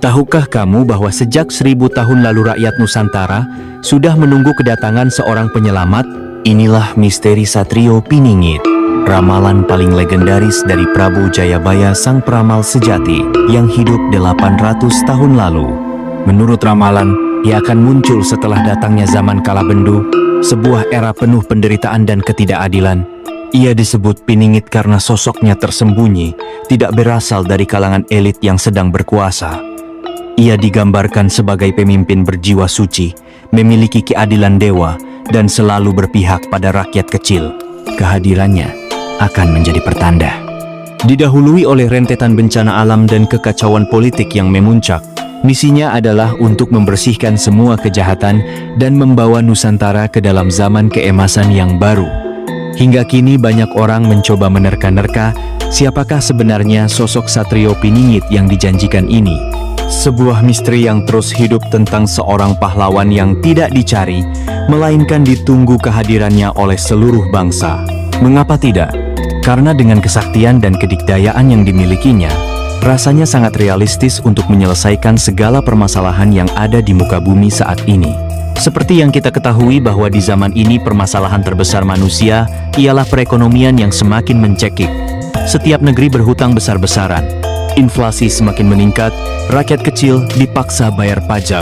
Tahukah kamu bahwa sejak 1000 tahun lalu rakyat Nusantara sudah menunggu kedatangan seorang penyelamat? Inilah misteri Satrio Piningit, ramalan paling legendaris dari Prabu Jayabaya sang peramal sejati yang hidup 800 tahun lalu. Menurut ramalan, ia akan muncul setelah datangnya zaman Kalabendu, sebuah era penuh penderitaan dan ketidakadilan. Ia disebut Piningit karena sosoknya tersembunyi, tidak berasal dari kalangan elit yang sedang berkuasa. Ia digambarkan sebagai pemimpin berjiwa suci, memiliki keadilan dewa, dan selalu berpihak pada rakyat kecil. Kehadirannya akan menjadi pertanda. Didahului oleh rentetan bencana alam dan kekacauan politik yang memuncak, misinya adalah untuk membersihkan semua kejahatan dan membawa Nusantara ke dalam zaman keemasan yang baru. Hingga kini banyak orang mencoba menerka-nerka siapakah sebenarnya sosok Satrio Piningit yang dijanjikan ini. Sebuah misteri yang terus hidup tentang seorang pahlawan yang tidak dicari, melainkan ditunggu kehadirannya oleh seluruh bangsa. Mengapa tidak? Karena dengan kesaktian dan kedikdayaan yang dimilikinya, rasanya sangat realistis untuk menyelesaikan segala permasalahan yang ada di muka bumi saat ini. Seperti yang kita ketahui bahwa di zaman ini permasalahan terbesar manusia ialah perekonomian yang semakin mencekik. Setiap negeri berhutang besar-besaran. Inflasi semakin meningkat, rakyat kecil dipaksa bayar pajak.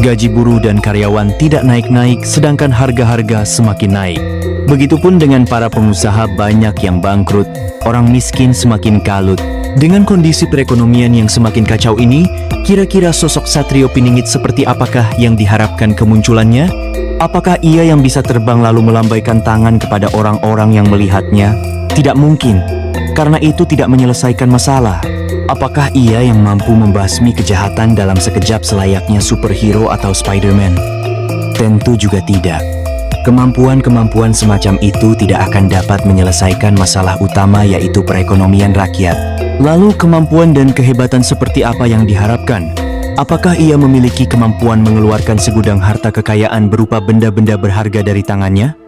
Gaji buruh dan karyawan tidak naik-naik, sedangkan harga-harga semakin naik. Begitupun dengan para pengusaha, banyak yang bangkrut, orang miskin semakin kalut. Dengan kondisi perekonomian yang semakin kacau ini, kira-kira sosok Satrio Piningit seperti apakah yang diharapkan kemunculannya? Apakah ia yang bisa terbang lalu melambaikan tangan kepada orang-orang yang melihatnya? Tidak mungkin, karena itu tidak menyelesaikan masalah. Apakah ia yang mampu membasmi kejahatan dalam sekejap selayaknya superhero atau Spider-Man? Tentu juga tidak. Kemampuan-kemampuan semacam itu tidak akan dapat menyelesaikan masalah utama, yaitu perekonomian rakyat. Lalu kemampuan dan kehebatan seperti apa yang diharapkan? Apakah ia memiliki kemampuan mengeluarkan segudang harta kekayaan berupa benda-benda berharga dari tangannya?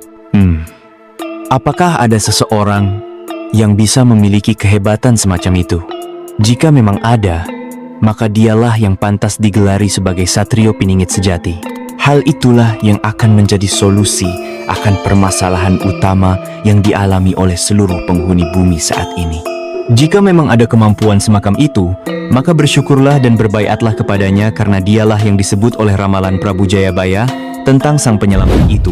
Apakah ada seseorang yang bisa memiliki kehebatan semacam itu? Jika memang ada, maka dialah yang pantas digelari sebagai Satrio Piningit sejati. Hal itulah yang akan menjadi solusi akan permasalahan utama yang dialami oleh seluruh penghuni bumi saat ini. Jika memang ada kemampuan semacam itu, maka bersyukurlah dan berbaiatlah kepadanya, karena dialah yang disebut oleh ramalan Prabu Jayabaya tentang sang penyelamat itu.